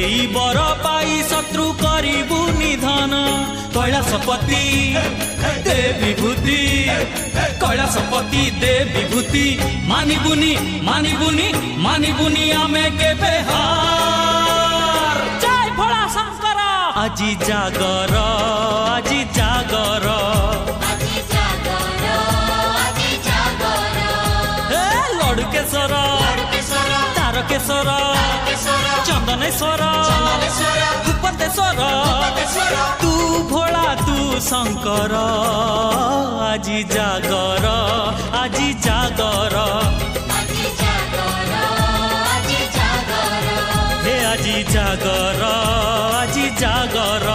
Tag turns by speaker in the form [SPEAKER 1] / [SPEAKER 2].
[SPEAKER 1] এই बर पाई शत्रु करिबु निधन कैलाशपति दे विभूति कैलाशपति दे विभूति मानिबुनी मानिबुनी मानिबुनी आमे केबे हार जय भोला शंकर আজি जागर আজি जागर हे लड़केश्वर तारकेश्वर चंदनेश्वर भूपतेश्वर तू भोला तू शंकर আজি जागर আজি जागर हे আজি जागर আজি जागर